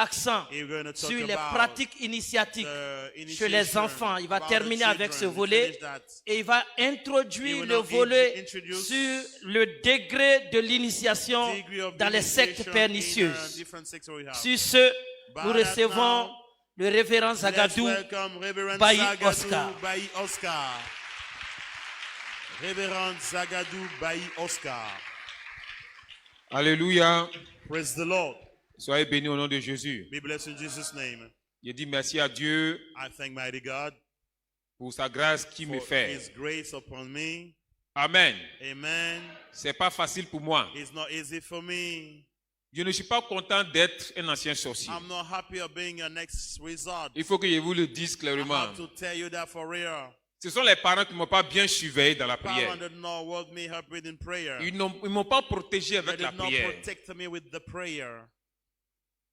accent sur les pratiques initiatiques chez les enfants. Il va terminer avec ce volet et il va introduire le volet sur le degré de l'initiation dans les sectes pernicieuses. Sur ce, nous recevons le révérend Zagadou Bayi Oscar. Révérend Zagadou Bayi Oscar. Alléluia. Praise the Lord. Soyez bénis au nom de Jésus. Be blessed in Jesus' name. Je dis merci à Dieu I thank mighty God pour sa grâce qui me for fait. His grace upon me. Amen. Amen. C'est pas facile pour moi. It's not easy for me. Je ne suis pas content d'être un ancien sorcier. I'm not happy of being an ex-wizard. Il faut que je vous le dise I clairement. have to tell you that for real. Ce sont les parents qui ne m'ont pas bien surveillé dans la Parents prière. did not work me up with in prayer. Ils ne m'ont pas protégé They avec la did not prière. protect me with the prayer.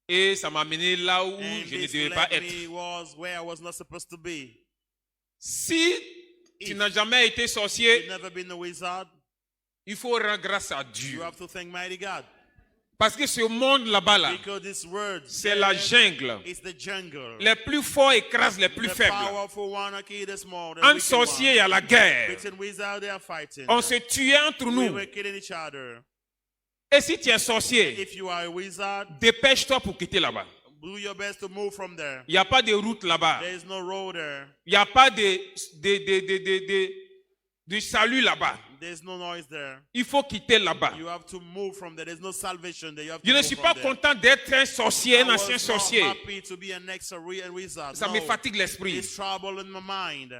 Et ça m'a amené là où And je ne this devais pas led être. me was where I was not supposed to be. Si tu n'as jamais été You've sorcier, never been a wizard. il faut rendre grâce à You Dieu. have to thank mighty God. Parce que ce monde là-bas, là, Because this word c'est la jungle. is the jungle. Les plus forts écrasent les plus The faibles. powerful one are key this morning. En sorcier, il y a la guerre. Between wizards, they are fighting. On se tuait entre We nous. were killing each other. Et si tu es sorcier, If you are a wizard, dépêche-toi pour quitter là-bas. do your best to move from there. Il n'y a pas de route là-bas. There is no road there. Il n'y a pas de salut là-bas. There's no noise there. Il faut quitter là-bas. You have to move from there. There's no salvation there. You have to Je ne move suis from pas there. content d'être un sorcier, un I ancien was sorcier. not happy to be an ex-wizard. Ça No. me fatigue l'esprit. It's trouble in my mind.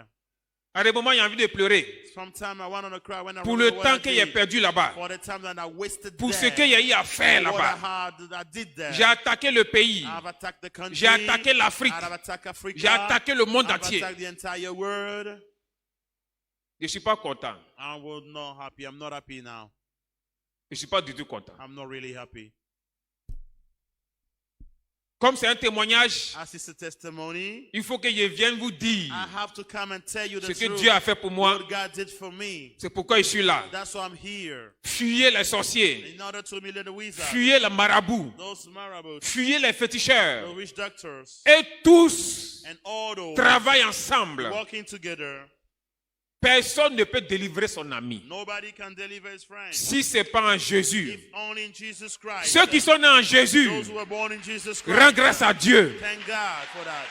À des moments, j'ai envie de pleurer. Sometimes I want to cry when I Pour remember le what temps I que j'ai did. perdu là-bas. For the time that I wasted Pour ce there. qu'il y a eu à faire What là-bas. I did there. J'ai attaqué le pays. I've attacked the country. J'ai attaqué l'Afrique. I've attacked Africa. J'ai attaqué le monde I've entier. attacked the entire world. Je ne suis pas content. I was not happy. I'm not happy now. Je ne suis pas du tout content. I'm not really happy. Comme c'est un témoignage, As it's a testimony, il faut que je vienne vous dire I have to come and tell you the ce que truth. Dieu a fait pour moi. What God did for me. C'est pourquoi je suis là. That's why I'm here. Fuyez les sorciers. In order to meet the wizards, Fuyez les marabouts. those marabouts, Fuyez les féticheurs. the witch doctors, Et tous and all those travaillent ensemble. working together. Personne ne peut délivrer son ami. Nobody can deliver his friend. Si ce n'est pas en Jésus. If only in Jesus Christ. Ceux qui sont nés en Jésus, Those who were born in Jesus rends Christ. grâce à Dieu. Thank God for that.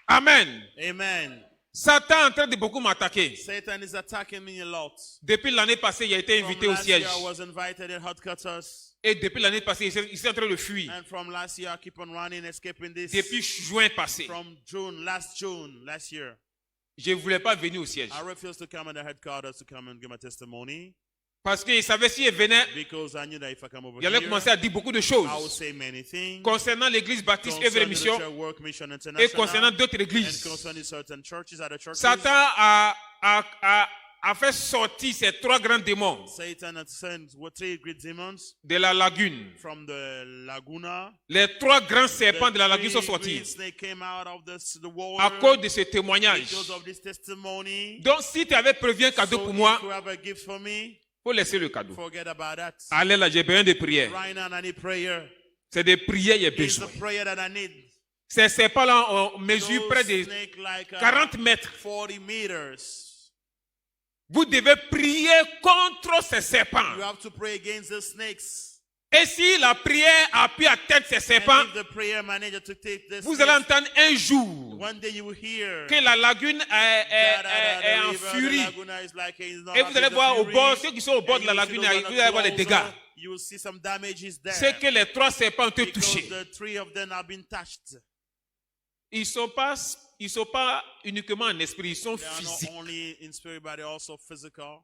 Amen. Amen. Satan est en train de beaucoup m'attaquer. Satan is attacking me a lot. Depuis l'année passée, il a été From invité au last siège. year, I was invited in headquarters. Et depuis l'année passée, il est en train de fuir. And from last year, I keep on running, escaping this. Depuis juin passé, From June, last year. je ne voulais pas venir au siège. I refused to come in the headquarters to come and give my testimony. Parce qu'il savait s'il venait, Because I knew that if I come over il allait here, commencer à dire beaucoup de I would choses say many things. concernant l'église baptiste Œuvre et Concerning the Mission church work, mission et international, concernant d'autres and églises. concerning certain churches, other churches. Satan a fait sortir ces trois grands démons Satan had sent three great demons de la lagune. from the laguna. Les trois grands serpents de la The lagune sont three sortis great snakes came out of the à water cause de ce témoignage. because of this testimony. Donc, si tu avais prévu un cadeau So pour if moi, you have a gift for me, il faut laisser le cadeau. forget about that. Allez là, j'ai besoin de prières. Right now, I need prayer. C'est des prières, j'ai It's the besoin. prayer that I need. Ces serpents-là, on mesure Those près de snakes like 40 mètres. 40 meters. Vous devez prier contre ces serpents. You have to pray against the snakes. Et si la prière a pu atteindre ces And serpents, if the prayer manager to take this, vous allez entendre un jour one day you will hear que la lagune est the en river, the furie. laguna is like it's not Et vous happy, allez the voir au fury. bord, ceux qui sont au bord And de la you will see lagune, those vous that allez voir les are dégâts. closer, you will see some damages there. C'est que les trois serpents ont été Because touchés. the three of them have been touched. Ils sont pas uniquement en esprit, ils sont They are not physiques. only in spirit, but they're also physical.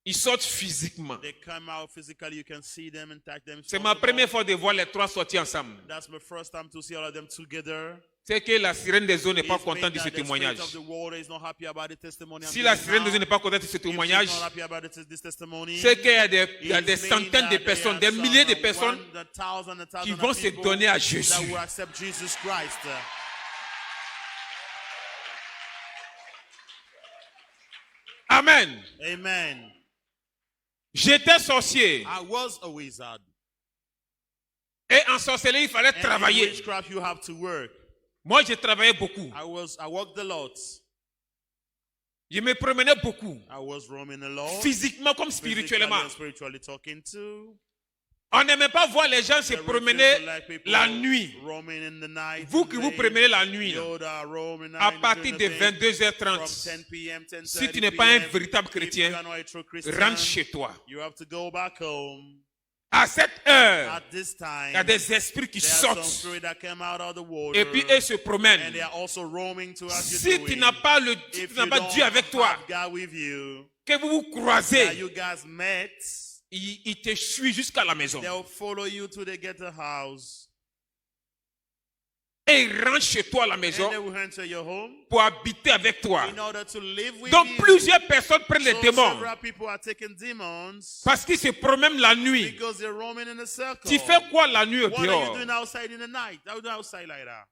Ils sortent physiquement. They come out physically. You can see them and touch them. C'est ma première fois de voir les trois sortis ensemble. That's my first time to see all of them together. C'est que la sirène des eaux n'est pas It contente means de ce that the spirit témoignage. of the water is not happy about the testimony I'm Si la giving sirène des now. eaux n'est pas contente de ce If she's témoignage, not happy about this testimony, c'est qu'il y a des it centaines means de that personnes, there des are milliers de some personnes 100,000 qui vont se people donner à that Jésus. will accept Jesus Christ. Amen. Amen. J'étais sorcier. I was a wizard. Et en sorcellerie, il fallait And in travailler. witchcraft, you have to work. Moi, je travaillais beaucoup. I worked a lot. Je me promenais beaucoup. I was roaming a lot. Physiquement comme Physically spirituellement. and spiritually talking to. On n'aimait pas voir les gens se promener la nuit. Roaming in the night. Vous qui vous promenez la nuit, à partir de from 22h30, 10 p.m., 10:30 si tu n'es pas un p.m., véritable if you chrétien, are not a true Christian, rentre chez toi. you have to go back home. À cette heure, At this time, il y a des esprits qui there are some sortent. spirits that came out of the water, Et puis, ils se and promènent. they are also roaming to us. Si tu n'as pas Dieu avec toi, God with you, que vous vous that croisez, you guys met, il te suit jusqu'à la maison. they'll follow you till they get the house. Et il rentre chez toi à la And maison they will enter your home pour habiter avec toi. in order to live with Donc, you. plusieurs personnes prennent les So démons several people are taking demons parce qu'ils se promènent la nuit. because they're roaming in a circle. Tu fais quoi la nuit au What are you dehors? doing outside in the night? How do you outside like that?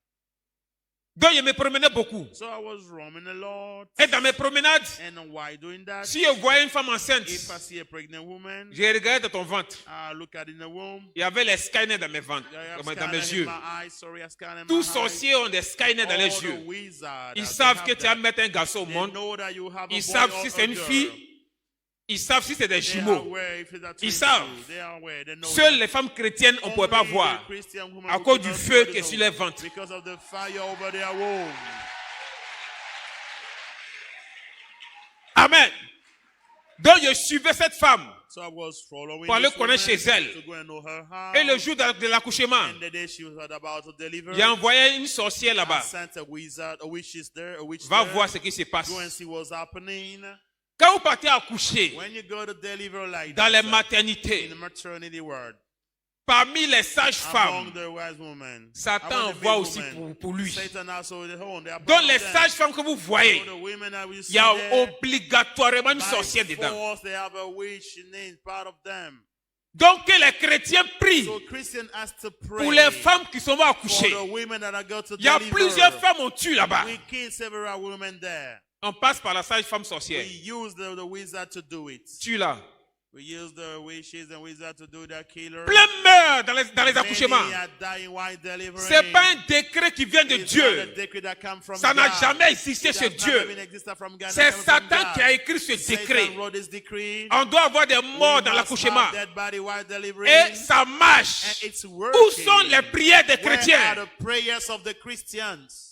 Donc, je me promenais beaucoup. So I was roaming a lot. Et dans mes promenades, And why doing that? si je voyais une femme enceinte, If I see a pregnant woman, je regardais dans ton ventre. I look at it in the womb. Il y avait les Skynets dans mes ventres, I have dans scanner mes in yeux. my eyes. Sorry, I scan in Tous my sorciers ont des Skynets dans eyes. les All the yeux. wizards, Ils they savent have que tu vas that. mettre un garçon au They monde. know that you have a Ils boy savent or si a c'est une girl. fille. Ils savent si c'est des They are jumeaux. aware if it's a twin Ils savent. too. They are aware. They know Seules that. les femmes chrétiennes, on ne pouvait pas Only voir the Christian women à who cause could du not feu see qui est the sur womb les ventres. because of the fire over their womb. Amen. Donc je suivais cette femme So I was following pour aller this connaître woman chez elle. to go and know her house. Et le jour de l'accouchement, And the day she was about to deliver, j'ai envoyé une sorcière I là-bas. sent a wizard, a witch is there, a witch Va there. voir ce qui se passe. Go and see what's happening. Quand vous partez accoucher When you go to deliver like dans les that, maternités, in the maternity ward, parmi les among sages-femmes, the wise women, Satan among the envoie maid aussi women, pour lui. Satan also the home. They are Donc part les of them. sages-femmes que vous voyez, So the women that we il see y a there, obligatoirement une by sorcière dedans. force, they have a witch in part of them. Donc que les chrétiens prient So Christian has to pray pour les femmes qui sont for accouchées. the women that are going to Il y a deliver. plusieurs femmes on tue là-bas. We kill several women there. On passe par la sage-femme sorcière. We use the wizard to do it. Tue là. We use the witches and wizards to do that killer. Plein meurent dans les accouchements. Many are dying while delivering. C'est pas un décret qui vient de It's not a Dieu. decree that comes from Ça n'a God. jamais existé It chez has never Dieu. been existed from God, C'est it comes from Satan God. qui a écrit ce décret. Satan wrote this decree. On doit avoir des morts We dans must l'accouchement. have dead body while delivering. Et ça And marche. it's Où working. sont les prières des Where are chrétiens? the prayers of the Christians?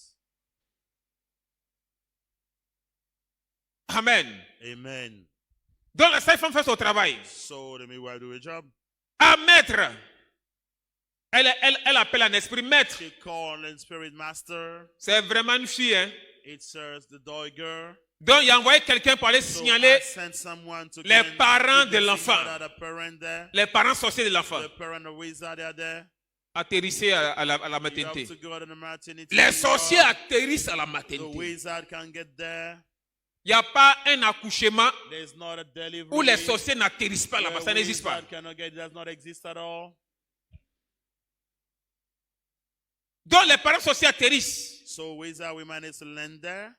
Amen. Amen. Donc la sage-femme fait son travail. So the midwife do a job. Un maître. Elle appelle un esprit maître. She called the spirit master. C'est vraiment une fille. Hein? It serves the dog girl. Donc il a envoyé quelqu'un pour aller So signaler I sent someone to les go and parents to de get l'enfant. the parent there. les parents sorciers de l'enfant. The parent of wizard are there. Atterrissaient à la You have maternité. to go to the maternity. Les sorciers atterrissent à la The maternité. wizard can get there. Il n'y a pas un accouchement There's not a delivery. où les sorciers n'atterrissent pas là-bas. Ça where n'existe pas. wizard cannot get, it does not exist at all. Donc les parents sorciers atterrissent. So wizard we managed to land there.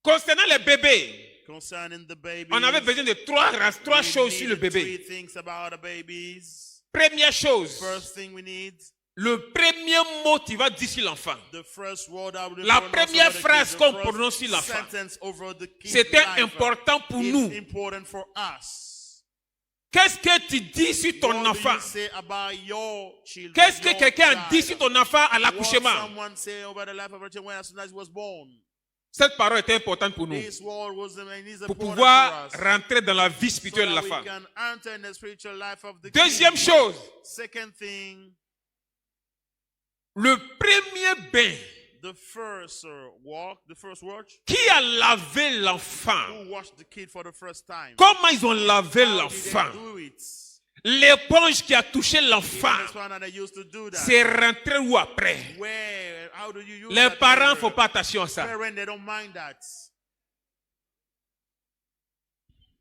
Concernant les bébés, Concerning the babies, on avait besoin de trois we choses sur le needed three bébé. things about the babies. Première chose, First thing we need, le premier mot tu vas dire sur l'enfant. the first word I would La pronounce première over the phrase kid, the qu'on first prononce sur l'enfant. sentence over the kid's C'était life. important pour It's nous. important for us. Qu'est-ce que tu dis sur ton What do enfant? you say about your children, Qu'est-ce que your quelqu'un a child? dit sur ton enfant à What l'accouchement? someone say over the life of a child when as soon as he was born? Cette parole était importante pour nous. This word was is Pour important pouvoir for us. rentrer dans la vie So spirituelle de that la we femme. can enter in the spiritual life of the Deuxième kid. chose, Second thing, le premier bain. the first walk, the first watch. Qui a lavé l'enfant? Who washed the kid for the first time? Comment ils ont lavé How did l'enfant? they do it? L'éponge qui a touché l'enfant, This one that they used to do that. c'est rentré où après? Where? How do you use Les that parents ne later? font pas attention à ça. Parents, they don't mind that.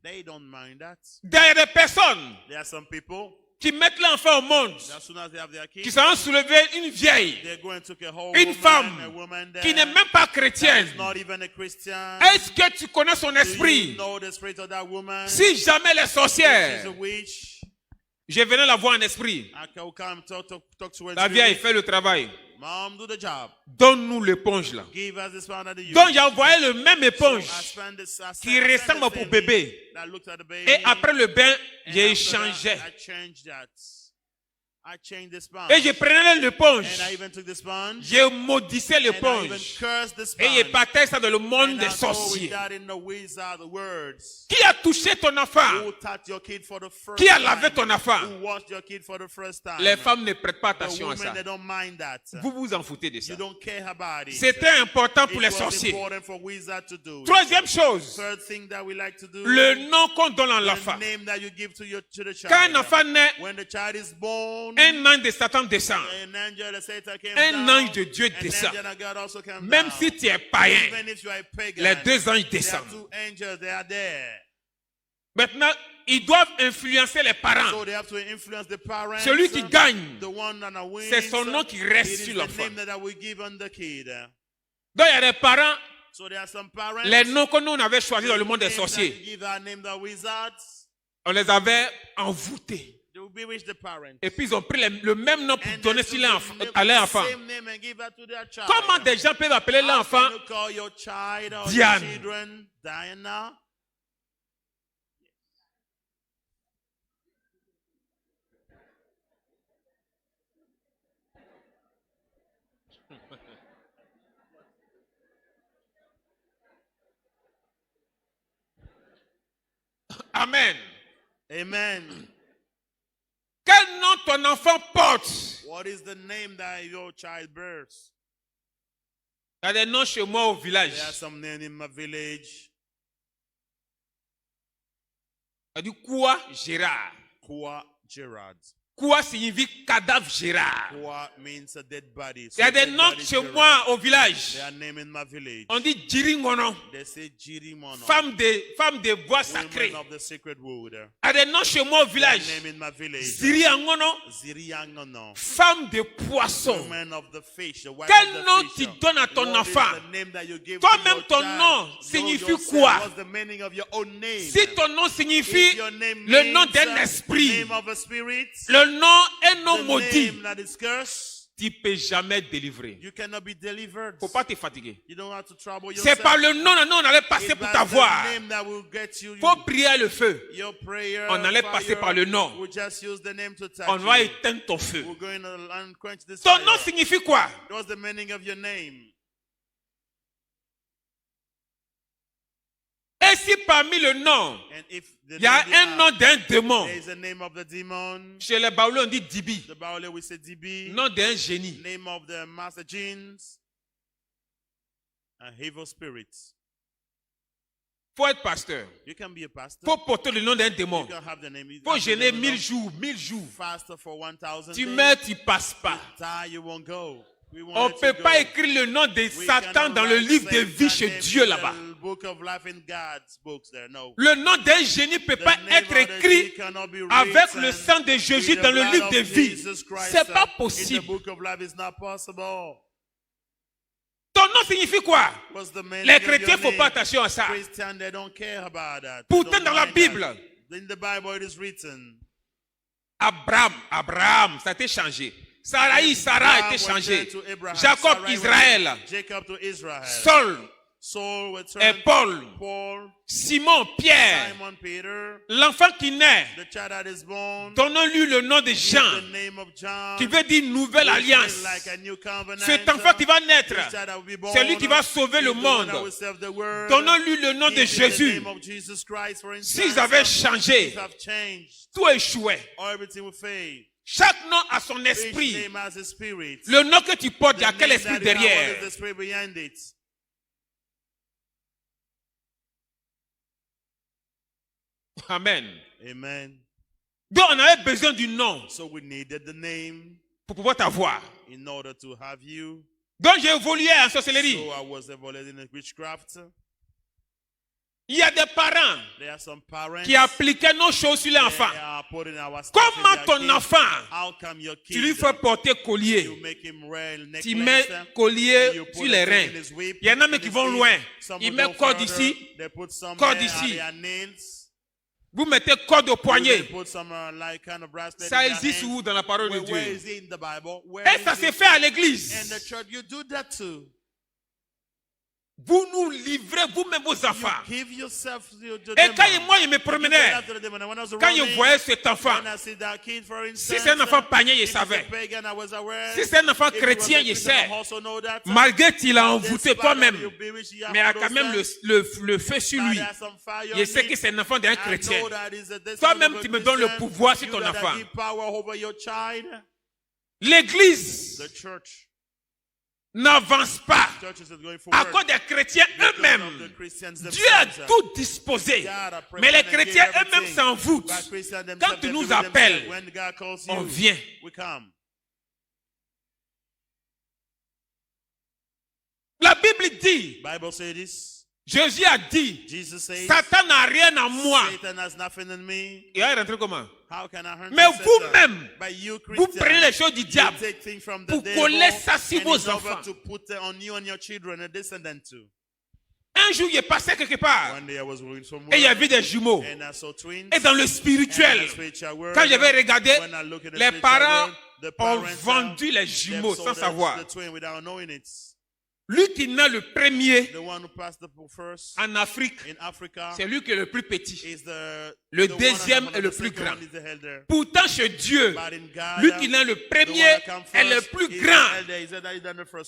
They don't mind that. Il y a des personnes, There are some people, qui mettent l'enfant au monde, As soon as they have their qui kid, seront soulevés une vieille, they're going to take a whole une woman, femme a woman there, qui n'est même pas chrétienne. that is not even a Christian. Est-ce que tu connais son Do you esprit? know the spirit of that woman? Si jamais elle est She's sorcière, a witch. je venais la voir en esprit. I can come talk to her. La vieille fait le travail. Mom, do the job. Donne-nous l'éponge là. Give us this pound that you Donc j'ai envoyé le même éponge qui qui ressemble pour bébé. Et après le bain, j'ai échangé. Et je prenais l'éponge. Je maudissais l'éponge. Et je partais ça dans le monde des sorciers. Qui a touché ton enfant? Qui a lavé ton enfant? Les femmes ne prêtent pas attention à ça. Vous vous en foutez de ça. C'était important pour les sorciers. Troisième chose, le nom qu'on donne à l'enfant. Quand un enfant naît, un ange de Satan descend. Un ange de Dieu descend. Même si tu es païen, les deux anges descendent. Maintenant, ils doivent influencer les parents. Celui qui gagne, c'est son nom qui reste sur l'enfant. Donc il y a des parents, les noms que nous on avait choisis dans le monde des sorciers, on les avait envoûtés. Et puis ils ont pris le même nom pour donner à leur enfant. Comment des gens peuvent appeler l'enfant Diane? Amen. Amen. Quel nom ton enfant porte? What is the name that your child bears? Il y a des noms chez moi au village. There are some names in my village. Il y a du Koua Gérard. Koua Gerard. Koua signifie cadavre Gérard. Koua means a dead body. Il y a des noms chez moi au village. There are names in my village. On dit Jiringono. They say Jirimono. Femme de bois sacré. Women of the sacred wood. Il y a des noms chez moi au village. There are names in my village. Ziriangono. Ziriangono. Femme de poisson. Women of the fish. The wife Quel of the nom fish. tu donnes à ton What is enfant? the name that you give Toi-même, to your ton child? nom Know signifie yourself. quoi? What's the meaning of your own name? Si ton nom signifie If your name le nom means, d'un the esprit, name of a spirit, le nom est non the maudit, name that is cursed, tu ne peux jamais délivrer. you cannot be delivered. Faut pas te fatiguer. You don't have to trouble C'est yourself. par le nom, non, on allait passer It's pour by t'avoir. the name that will get you. Faut prier le feu. Your prayer, On allait fire, passer par le nom. we'll just use the name to touch On va you. éteindre ton feu. We're going to unquench this Ton fire. nom signifie quoi? What's the meaning of your name? Et si parmi le nom, And if the il y a name un nom d'un démon, there is a name of the demon. chez les Baoulés on dit Dibi, The Baole we say DB. nom d'un génie. Name of the master jinns. A evil spirit. Faut être pasteur. You can be a pastor. Faut porter le nom d'un démon. You can have the name. You Faut have the jeûner name 1000 of- jours, 1000 jours. Fast for 1000 Tu days. meurs, tu passes pas. Die, you won't go. We won't On let ne peut you pas go. écrire le nom de We Satan cannot dans le write livre de Satan's vie chez name Dieu in là-bas. the book of life in God's books there. No. Le nom d'un génie ne peut The pas name être of the écrit G cannot be avec written le sang de Jésus with the dans le blood livre of de vie. Jesus Christ, C'est pas in the possible. book of life is not possible. Ton nom signifie quoi? What's the meaning Les of chrétiens your ne font name? pas attention à ça. Christian, they don't care about that. They Pourtant, don't dans la mind Bible, that. In the Bible, it is written. Abraham, ça a été changé. Sarai, Sarah a été Abraham changé. went to Abraham. Jacob, Sarai went to Israël. Jacob to Israel. Saul Saul returned. et Paul. Paul, Simon, Pierre. Simon Peter, L'enfant qui naît, the child that is born. donnons-lui le nom de Jean, The name of John. qui veut dire nouvelle which alliance. is like a new covenant. Cet enfant qui va naître, This child that will be born, c'est lui qui va sauver le is the one monde. that will serve the world. Donnons-lui le nom de Give him the Jésus. name of Jesus Christ, for instance. S'ils avaient changé, Things have changed. tout échouait. Or everything will fade. Chaque nom a son Each esprit. name has a spirit. Le nom que tu portes, il y a The quel name esprit that you have, what derrière? is the spirit behind it? Amen. Amen. Donc on avait besoin du nom So we needed the name pour pouvoir t'avoir. in order to have you. Donc j'ai évolué en sorcellerie. So I was involved in witchcraft. Il y a des parents qui appliquaient nos choses sur l'enfant. Comment ton enfant, tu lui fais porter collier, tu mets collier sur les reins. Il y en a même qui vont loin. Ils mettent corde ici, corde ici. Vous mettez corde au poignet. Ça existe où dans la parole de Dieu? Et ça s'est fait à l'église. Vous nous livrez vous-même vos enfants. Et quand moi je me promenais, quand je voyais cet enfant, si c'est un enfant païen, je savais. Si c'est un enfant chrétien, je sais. Malgré qu'il a envoûté toi-même, mais il a quand même le feu sur lui. Je sais que c'est un enfant d'un chrétien. Toi-même, tu me donnes le pouvoir sur ton enfant. L'église n'avance pas à cause des chrétiens eux-mêmes. Dieu a tout disposé, mais les chrétiens eux-mêmes s'en foutent. Quand tu nous appelles, on vient. La Bible dit, Jésus a dit, Satan n'a rien en moi. Il va rentrer comment? Mais vous-même, vous prenez les choses du diable pour coller ça sur vos enfants. Un jour, il est passé quelque part et il y avait des jumeaux. Et dans le spirituel, quand j'avais regardé, les parents ont vendu les jumeaux sans savoir. Lui qui naît le premier en Afrique, c'est lui qui est le plus petit. Le deuxième est le plus grand. Pourtant, chez Dieu, lui qui naît le premier est le plus grand.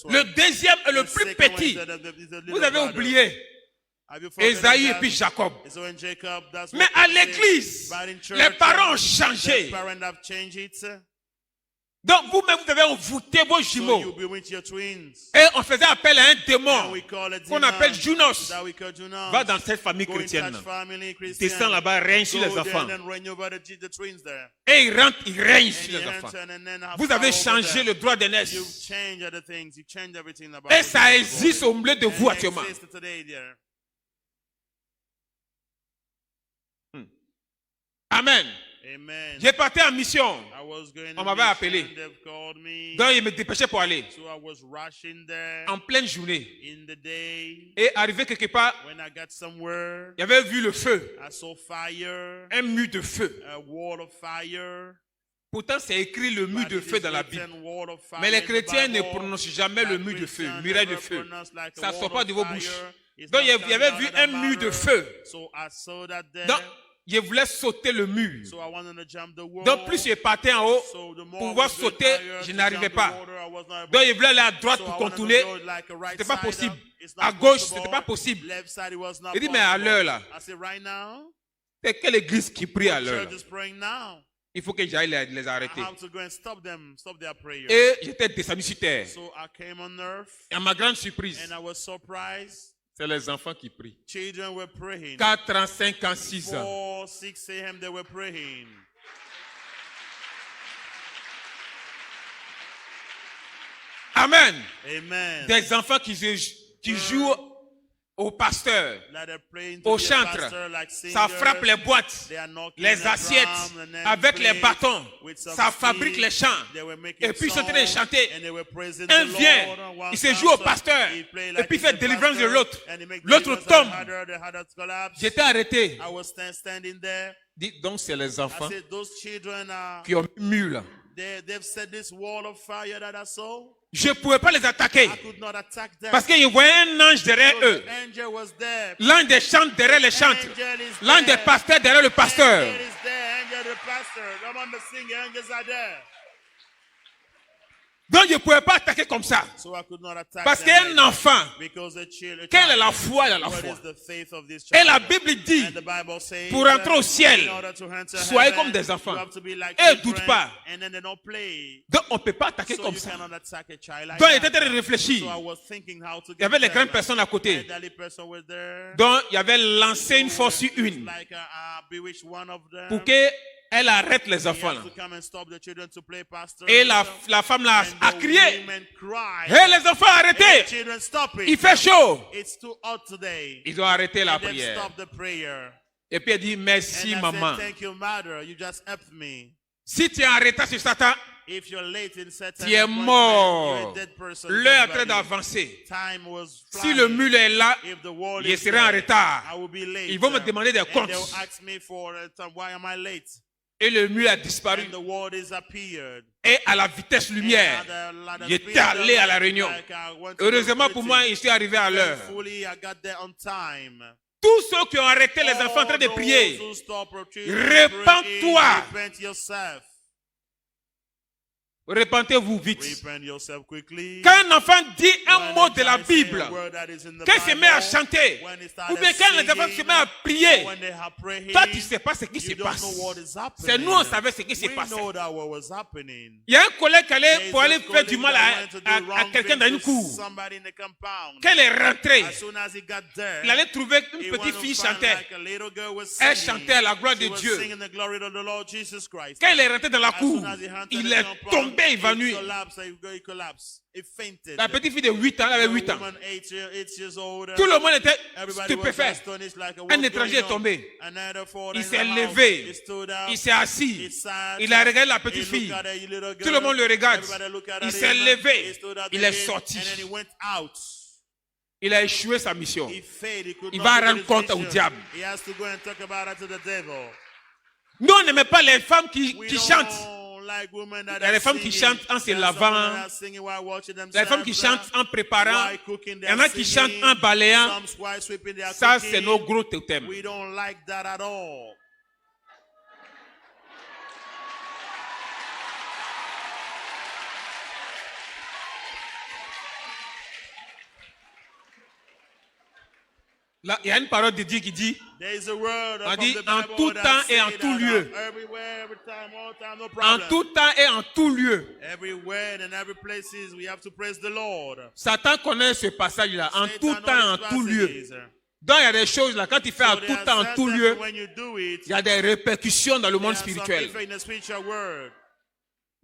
Le deuxième est le plus petit. Vous avez oublié Esaïe et puis Jacob. Mais à l'église, les parents ont changé. Donc vous-même, vous avez envoûté vos jumeaux. Et on faisait appel à un démon qu'on appelle Junos. Va dans cette famille chrétienne. Descends là-bas, règne sur les enfants. Et il rentre, il règne sur les enfants. Vous avez changé le droit d'aînesse. Et ça existe au milieu de vous actuellement. Amen. J'ai parti en mission. On m'avait appelé. Donc il me dépêchait pour aller. En pleine journée. Et arrivé quelque part, il avait vu le feu. Un mur de feu. Pourtant c'est écrit le mur de feu dans la Bible. Mais les chrétiens ne prononcent jamais le mur de feu, muraille de feu. Ça ne sort pas de vos bouches. Donc il y avait vu un mur de feu. Donc je voulais sauter le mur. Donc plus je partais en haut, pour pouvoir sauter, je n'arrivais pas. Donc je voulais aller à droite pour contourner. Ce n'était pas possible. À gauche, ce n'était pas possible. Il dit, mais à l'heure là, c'est quelle église qui prie à l'heure là? Il faut que j'aille les arrêter. Et j'étais descendu sur terre. Et à ma grande surprise, c'est les enfants qui prient. 4 ans, 5 ans, 6 ans. Amen. Des enfants qui jouent au pasteur, au chantre. Ça frappe les boîtes, les assiettes avec les bâtons. Ça fabrique les chants. Et puis ils sont en train de chanter. Un vient, il se joue au pasteur. Et puis il fait délivrance de l'autre. L'autre tombe. J'étais arrêté. Donc c'est les enfants qui ont mis là. Je ne pouvais pas les attaquer parce qu'il y avait un ange derrière eux. L'ange des chantres derrière les chantres. L'ange des pasteurs derrière le pasteur. Donc je ne pouvais pas attaquer comme ça. Parce qu'un enfant, quelle est la foi? Il a la foi. Et la Bible dit, pour entrer au ciel, soyez comme des enfants. Et ne doute pas. Donc on ne peut pas attaquer comme ça. Donc il était en train de réfléchir. Il y avait les grandes personnes à côté. Donc il y avait lancé une force sur une. Pour que elle arrête les enfants là. to come and stop the children to play, pastor. Et la femme là a And the crié. women cry. Hé, les enfants, Hey, arrêtez! children, stop it. Il fait chaud. It's too hot today. Ils ont arrêté la And they've prière. stopped the prayer. Et puis elle dit, merci And I maman. said, thank you, mother. You just helped me. Si tu es en retard sur Satan, If you're late in certain tu es appointment, mort. you're a dead person. L'heure est en train Everybody. d'avancer. Time was Si flying. le mule est là, If the wall je is serai en there, retard. I will be late. Ils vont me demander des And comptes. they'll ask me for why am I late? Et le mule a disparu. And the wall disappeared. Et à la vitesse lumière, j'étais allé à la réunion. Heureusement pour moi, je suis arrivé à l'heure. Thankfully, I got there on time. Tous ceux qui ont arrêté les enfants en train de prier, répands-toi. Repent yourself. Repentez-vous vite. Repent yourself quickly. Quand un enfant dit un When mot a de la child say Bible, a word that is in the quand il se met à Bible, chanter, when he ou started bien quand les enfants se singing, mettent à prier, or when they are praying, toi tu ne sais pas ce qui se you don't passe. know what is happening. C'est nous, on savait ce qui se We passait. know that what was happening. Il y a un collègue qui allait There's pour aller a faire du colleague mal that went to do à wrong quelqu'un thing dans une to cour. somebody in the compound. Quand elle est rentrée, As soon as he got there, il allait trouver he une went petite to fille find chantait. like a little girl was Elle singing. chantait à la gloire She de was Dieu. singing the glory of the Lord Jesus Christ. Quand il est rentré dans la As cour, soon as he entered il the est compound, tombé évanoui. he collapsed. He fainted. La petite fille de 8 ans, elle avait The 8 ans. woman, 8 years old, Tout le monde était everybody was stupéfait. astonished, like, Un what's étranger going est on? tombé. Another foreigner Il in s'est the house. levé. He stood up. Il s'est assis. He sat. Il a regardé la He petite fille. looked at a little girl. Tout le monde le regarde. Everybody looked at Il him. s'est levé. He stood up Il est again, sorti. and then he went out. Il a échoué sa mission. He failed. He could Il not va do rendre his compte au mission. diable. He has to go and talk about it to the devil. Nous, on n'aimait pas les femmes qui We chantent. don't like women that Il y a les are femmes qui singing. chantent en se There are some lavant. women that are singing while watching Il y a les femmes qui themselves, chantent en préparant. while cooking, Il y en a qui chantent en balayant. Some while sweeping their Ça, cooking. c'est nos gros totems. We don't like that at all. Là, il y a une parole de Dieu qui dit, There is a word on from dit, the en Bible tout that temps et say en tout that, lieu. everywhere, every time, all time, no en problem. tout temps et en tout lieu. Everywhere and every places we have to praise the Lord. Satan connaît ce passage-là, en Satan tout knows temps, en these tout lieu. passages. Donc il y a des choses là, quand tu fais en So tout there temps, are en tout certain lieu, when you do it, il y a des répercussions dans le monde there are some spirituel. effect in the spiritual world.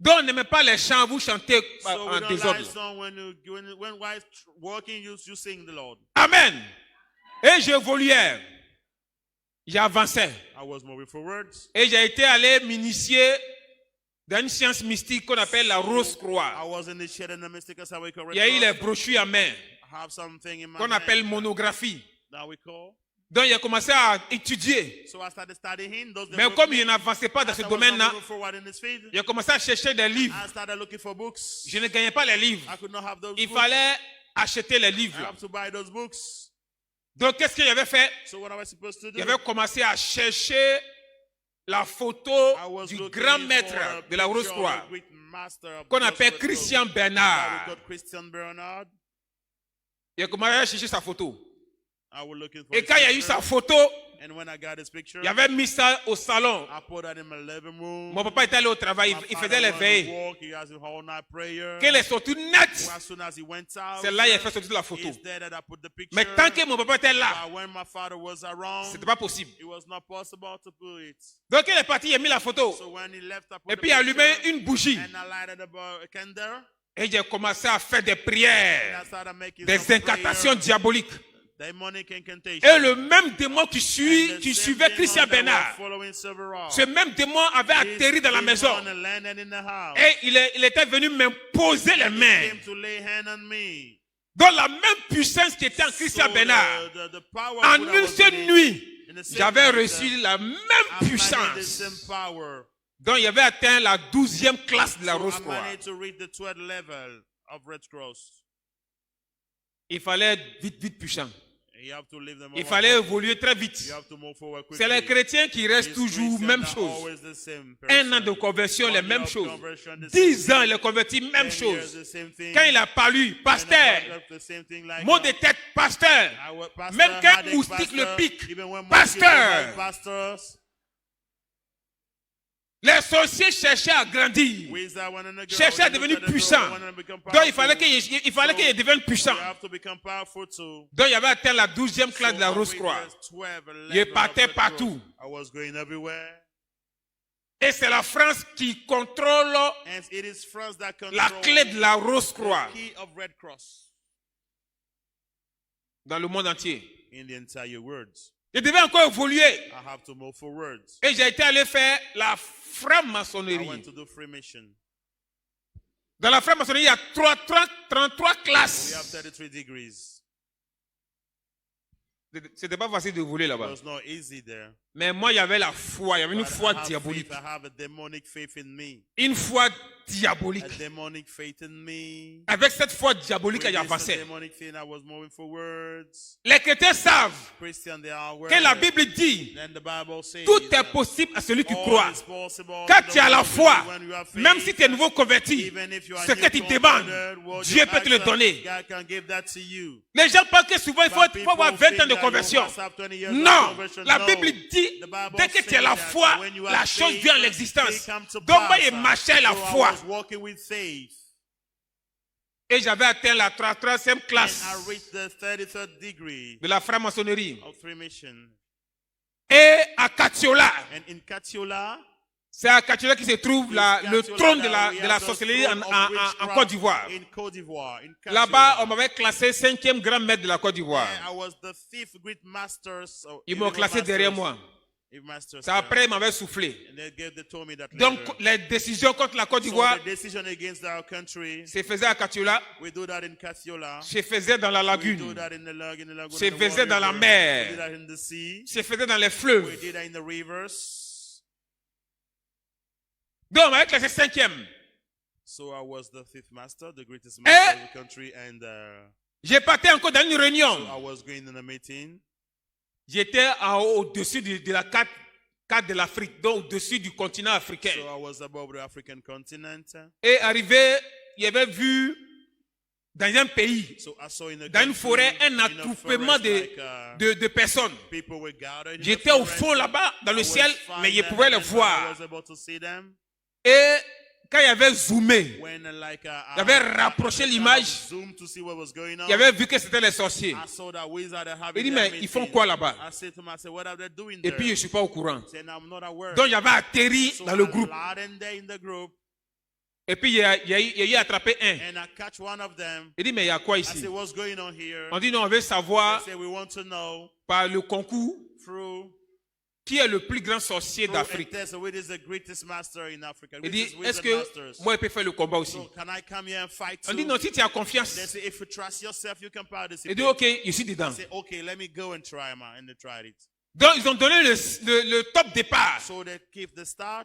Donc on n'aimait pas les chants, vous chantez So we en don't like désordre. song when while working you sing the Lord. Amen. Et j'évoluais. J'avançais. I was moving forwards. Et j'ai été allé m'initier dans une science mystique qu'on appelle la Rose-Croix. I was initiated in the mystical Sawake Il y a eu les brochures à main I have something in my qu'on hand appelle monographie. that we call. Donc j'ai commencé à étudier. So I started studying those. Mais comme je n'avançais pas dans ce domaine-là, forward in this field, j'ai commencé à chercher des livres. I started looking for books. Je ne gagnais pas les livres. I could not have those Il books. fallait acheter les I livres. have to buy those books. Donc qu'est-ce que j'avais fait? So what am I supposed to do? J'avais commencé à chercher la photo I was du looking grand for maître a de la picture of Rose-Croix the great master of qu'on the appelle Rose-Croix. Christian That we Bernard. got Christian Bernard. J'ai commencé à chercher sa photo. I was looking for Et his quand il y a eu picture. sa photo, And when I got his picture, il avait mis ça au salon. I put that in my living room. Mon papa était allé au travail, My il father faisait les went to veilles. walk, he has a whole night prayer. Quand il est sorti net, As soon as he went out, c'est là qu'il a fait sortir la photo. it's there that I put the picture. Mais tant que mon papa était là, But when my father was around, c'était pas possible. it was not possible to put it. Donc il est parti, il a mis la photo. So when he left, I put Et the puis il a allumé picture, une bougie. and I lighted up a candle. Et j'ai commencé à faire des And prières, I started making des some incantations prayer, diaboliques. demonic incantation. Et le même démon qui And the suivait same Christian demon that were Bernard, following Several. ce même démon avait atterri dans la This maison. demon landed in the house. Et il était venu m'imposer les He mains. came to lay hand on me. Dans la même puissance qui était en Christian So Bernard. the power En that une was seule in it, nuit, in the same j'avais night, reçu la même I managed the puissance. same power. Donc, il avait atteint la 12e classe de la So I Rose-Croix. managed to reach the 12th level of Red Cross. Il fallait être vite, vite puissant. And you have to leave them Il over. fallait évoluer très vite. You have to move forward quickly. C'est les chrétiens qui restent These toujours Christians même are chose. always the same Un an person. de conversion, les 1 year mêmes of choses. conversion, the 10 same ans, thing. il est converti, 10 même years, chose. the same thing. Quand il a paru, And pasteur, I got the same thing like mot that. de tête, pasteur. Pastor, Même quand headache, moustique le pastor, pique, even when pasteur. mosquitoes bite pastors, Les sorciers cherchaient à grandir. ways that one and a girl, Cherchaient à when you devenir look at the girl, puissants. one and become Donc, il powerful. fallait qu'il devienne puissant. You have to become powerful too. Donc, il avait atteint la 12e classe de la So, Rose-Croix. when we were 12, Il 11, partait Red Cross, partout. I was going everywhere. Et c'est la France qui contrôle la clé de la Rose-Croix dans le monde entier. Je devais encore évoluer. Et j'ai été allé faire la franc-maçonnerie. Dans la franc-maçonnerie, il y a 33 classes. C'était pas facile de voler là-bas. Mais moi, il y avait la foi. Il y avait une foi diabolique. Une foi diabolique. Avec cette foi diabolique, j'avançais. Les chrétiens savent que la Bible dit tout est possible à celui qui croit. Quand tu as la foi, même si tu es nouveau converti, ce que tu demandes, Dieu peut te le donner. Les gens pensent que souvent il faut avoir 20 ans de conversion. Non, la Bible dit dès que tu as la foi, la chose vient à l'existence. Donc moi, il marchait la foi. Et j'avais atteint la 33e classe de la franc-maçonnerie. Et à Katiola, c'est à Katiola qui se trouve le trône de la sorcellerie en Côte d'Ivoire. Là-bas, on m'avait classé 5e grand maître de la Côte d'Ivoire. Ils m'ont classé derrière moi. C'est après, ils m'avaient soufflé. Donc, les décisions contre la Côte d'Ivoire se faisaient à Katiola, se faisaient dans la lagune, se faisaient dans la mer, se faisaient dans les fleuves. Donc, on m'avait classé 5e. Et j'ai parti encore dans une réunion. J'étais au-dessus de la carte de l'Afrique, donc au-dessus du continent africain. Et arrivé, il y avait vu dans un pays, dans une forêt, un attroupement de personnes. J'étais au fond là-bas, dans le ciel, mais je pouvais les voir. Et quand il avait zoomé, il avait rapproché l'image, il avait vu que c'était les sorciers. Il dit, mais ils font quoi là-bas? Et puis je ne suis pas au courant. Donc j'avais atterri dans le groupe. Et puis il y a eu attrapé un. Il dit, mais il y a quoi ici? On dit, non, on veut savoir par le concours qui est le plus grand sorcier d'Afrique. Il dit, est-ce que moi je peux faire le combat aussi? On dit, non, si tu as confiance. Il dit, ok, je suis dedans. Donc ils ont donné le top départ.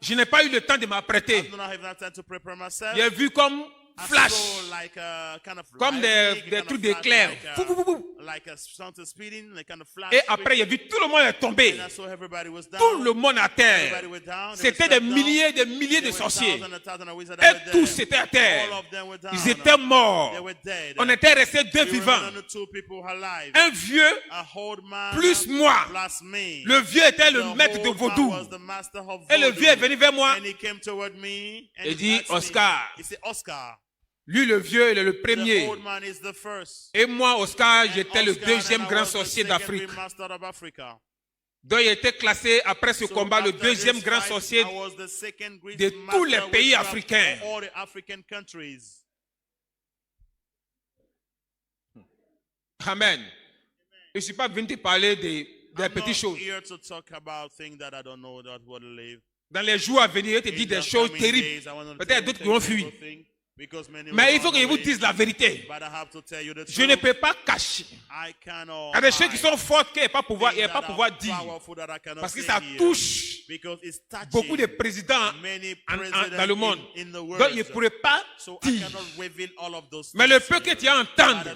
Je n'ai pas eu le temps de m'apprêter. J'ai vu comme flash, comme des trucs d'éclair. Et après, il y a vu tout le monde est tombé. Tout le monde à terre. C'était des milliers de sorciers. Et tous étaient à terre. Ils étaient morts. On était restés 2 vivants. Un vieux plus moi. Le vieux était le maître de vaudou. Et le vieux est venu vers moi et dit, Oscar. Lui, le vieux, il est le premier. Et moi, Oscar, j'étais le 2e grand sorcier d'Afrique. Donc, il était classé, après ce combat, le 2e grand sorcier de tous les pays africains. Amen. Je ne suis pas venu te parler des petites choses. Dans les jours à venir, je te dis des choses terribles. Peut-être d'autres qui vont fuir. Mais il faut que je vous dise la vérité. Je ne peux pas cacher. Il y a des choses qui sont fortes qu'il n'y a pas pouvoir dire. Parce que ça touche beaucoup de présidents dans le monde. Donc il ne pourrait pas dire. Mais le peu que tu as entendu,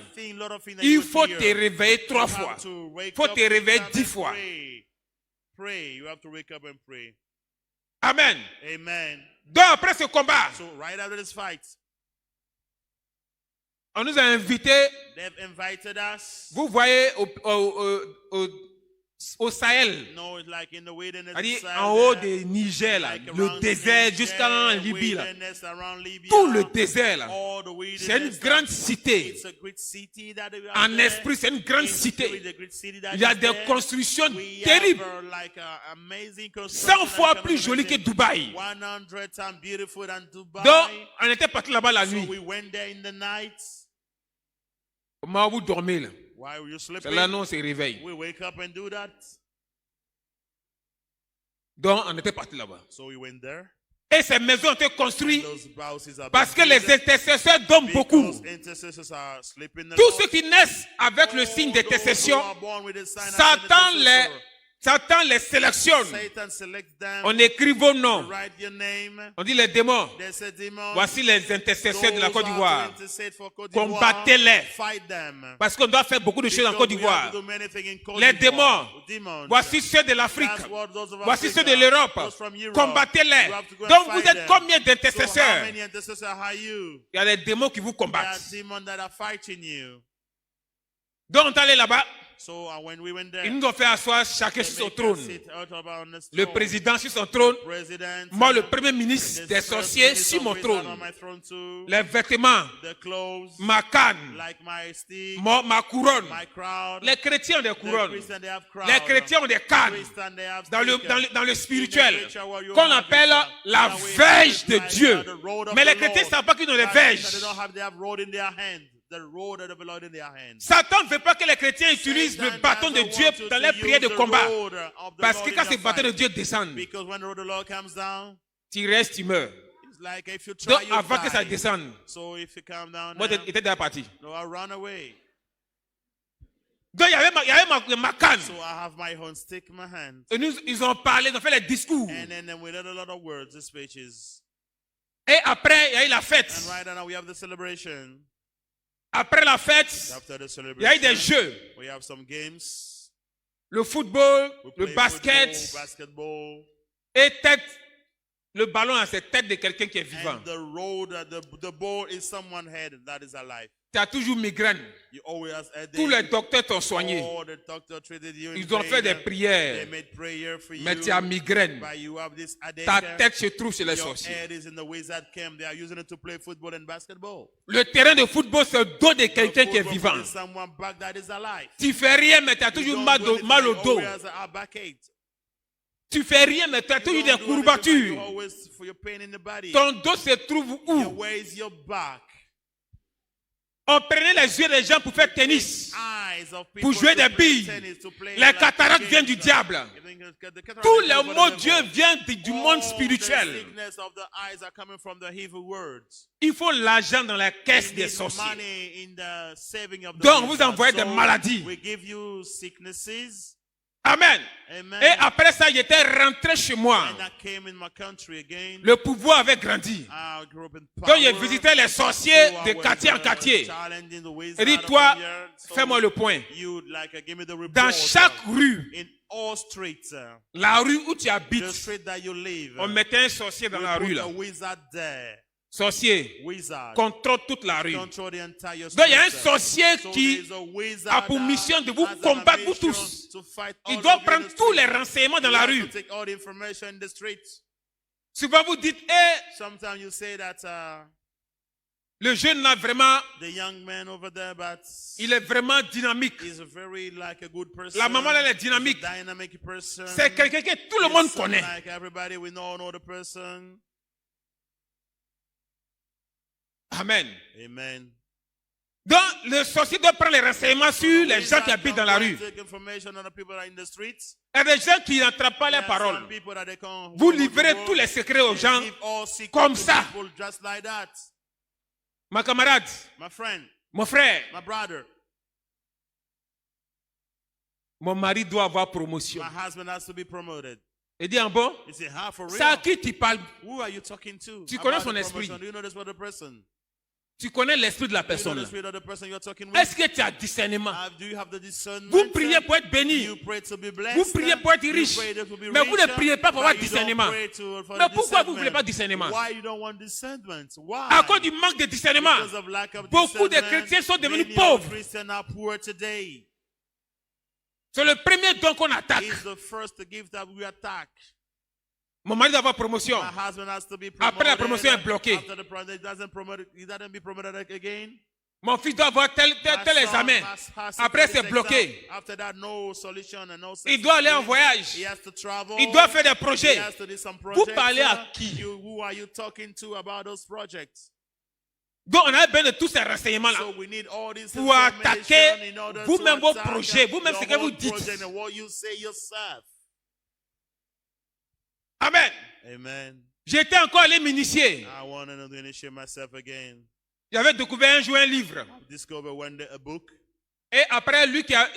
il faut te réveiller 3 fois. Il faut te réveiller 10 fois. Amen. Donc après ce combat, on nous a invités. Vous voyez au Sahel. No, it's like in the wilderness. C'est-à-dire en haut du Niger, là, like le désert jusqu'en Libye. Là. Libya, tout le désert. Là. C'est une Wilderness, grande cité. it's a great city that we have En there. esprit, c'est une grande In cité. spirit, a great city that Il y a is des there. constructions We terribles. have, like, amazing 100 construction fois that plus can jolies que imagine. Dubaï. 100 times beautiful than Dubai. Donc, on était parti là-bas la So nuit. we went there in the night. Comment vous dormez là? While we were C'est sleeping, là, nous, on se réveille. we wake up and do that. Donc, on était parti là-bas. So we went there. Et ces maisons ont été construites Those houses are parce que being les built intercesseurs dorment beaucoup. because intercessors are sleeping a Tous lot. ceux qui naissent avec le signe All those d'intercession, who are born with the sign of Satan les sélectionne. Satan selects them. On écrit vos noms. Write your name. On dit les démons. They say demons. Voici les intercesseurs de la Those Côte who are d'Ivoire. to intercede for Côte d'Ivoire, Combattez-les. fight them. Parce qu'on doit faire beaucoup de choses en Because Côte we have d'Ivoire. to do many things in Côte Les d'Ivoire. démons. Demons. Voici ceux de l'Afrique. That's what those of Voici Africa, ceux de l'Europe. those from Europe. Combattez-les. You have to go and Donc fight vous êtes them. combien So how d'intercesseurs? many intercessors are you? Il y a des démons qui vous There are combattent. demons that are fighting you. Donc on est allé là-bas. So when we went there, Ils nous ont fait asseoir chacun they sur son make us trône. sit out on the Le throne. président sur son trône. President, Moi, le premier ministre the des first sorciers minister sur mon always sat on trône. my throne too. Les vêtements, The clothes, ma canne, like my stick, ma couronne. my crowd. Les chrétiens ont des The couronnes. Christians, they have crowd. Les chrétiens ont des cannes. Christians, they have Dans le, stick. dans le, dans le In the spirituel, spiritual world, you qu'on have appelle it, la that we verge de like Dieu. the road of Mais les the chrétiens ne Lord. savent pas qu'ils ont des That verges. they have road in their hand. The road of the Lord in their hand. Satan ne veut pas que les chrétiens utilisent le bâton de Dieu dans les prières de combat. Parce que quand ce bâton de Dieu descend, Because when the road of the Lord comes down, tu restes, tu meurs. it's like if you Donc try, you avant que ça die. descende, So if you come down moi now, j'étais déjà parti. no, I run away. Donc il y avait ma canne. So I have my own stick in my hand. Et ils ont parlé, ils ont fait les discours. And then we did a lot of words, the speeches. Et après, il y a eu la fête. And right now we have the celebration. Après la fête, After the il y a eu des celebration, jeux. we have some games. Le football, We le play basket, football, basketball. et tête. Le ballon à cette tête de quelqu'un qui est vivant. And the road, the ball is someone's head that is alive. Tu as toujours migraine. You always Tous les docteurs t'ont soigné. all the doctor treated you in Ils ont fait pain. des prières. They made prayer for Mais you. tu as migraine. But you have this headache. Ta tête se trouve chez les Your sorciers. head is in the wizard camp. They are using it to play football and basketball. Le terrain de football, c'est le dos de quelqu'un qui est Football vivant. is someone back that is alive. Tu fais rien, mais tu as toujours You mal, don't do mal au anything, dos. you always have a backache. Tu fais rien, mais tu as toujours You des don't do anything, but you courbatures. always for your pain in the body. Ton dos se trouve où? Where is your back? On prenait les yeux des gens pour faire tennis. Eyes of people Pour jouer to des play billes. tennis, to play Les like cataractes games. viennent du diable. The cataracts Tous are les from the mots devil. Dieu viennent du monde All spirituel. The sickness of the eyes are coming from the evil words. Il faut l'argent dans la caisse We des need sorciers. money in the saving of the Donc, vous wizards. envoyez des maladies. We give you sicknesses. Amen. Amen. Et après ça, j'étais rentré chez moi. And I came in my country again. Le pouvoir avait grandi. I grew up in Donc, power. j'ai visité les sorciers So I de was, quartier en quartier. challenging the Et wizard dis, of toi, the year. So fais-moi le point. you give me the report. Dans chaque rue, In all streets, la rue où tu the habites, street that you live, on mettait un sorcier dans we la put rue là. a wizard there. Sorcier Wizard. contrôle toute la rue. Control the entire Donc, il y a un street. sorcier So qui there's a wizard a pour mission de vous has an combattre, vous ambition tous. to fight Il all doit of you in prendre the tous les street. renseignements dans You la have rue. to take all the information in the street. Souvent, vous dites, eh, Sometimes you say that le jeune là, vraiment, the young man over there, but il est vraiment dynamique. he's a very like a good person. La maman, elle est He's dynamique. a dynamic person. C'est quelqu'un que tout le He's monde someone connaît. Like everybody, we know the person. Amen. Amen. Donc, le sorcier doit prendre les renseignements sur les gens qui habitent dans la rue. Take information on the people in the streets. Il y a des gens qui n'attrapent pas les There are some paroles. people that they can't Vous hold on to livrez word. tous les secrets aux They gens give all secrets comme to ça. people just like that. Ma camarade, My friend, mon frère, my brother, mon mari doit avoir promotion. my husband has to be promoted. Il dit en bon, You say, how for real? c'est à qui tu parles? Who are you talking to? Tu About connais the son esprit. promotion? Do you know this for the person? Tu connais l'esprit de la Do you know personne. the Là. spirit of the person you're talking with? Est-ce que tu as discernement? Do you have the discernment? Vous priez pour être béni. You pray to be blessed. Vous priez pour être You riche. pray to be Mais vous ne rich, priez pas pour but avoir you don't discernement. pray for Mais the pourquoi vous ne voulez discernment? pas discernement? Why you don't want discernment? Why? À cause du manque de discernement, Because of lack of beaucoup de discernment, chrétiens sont devenus many pauvres. Christians are poor today. C'est le premier don qu'on attaque. It's the first gift that we attack. Mon mari doit avoir promotion. My husband has to be promoted. Après la promotion est bloquée. After the project he doesn't be promoted again. Mon fils doit avoir tel examen. Après, c'est bloqué. After that, no solution and no Il doit aller en voyage. He has to travel. Il doit faire des projets. He has to do some Vous parlez à qui? Who are you talking to about those projects? Donc, on a besoin de tous ces renseignements-là So we need all this pour attaquer in order vous-même to vos attack projets, vous-même ce que vous your dites. project and what you say yourself. Amen. Amen. J'étais encore allé m'initier. I wanted to initiate myself again. J'avais découvert un jour un livre. I discovered one day a book. Et après,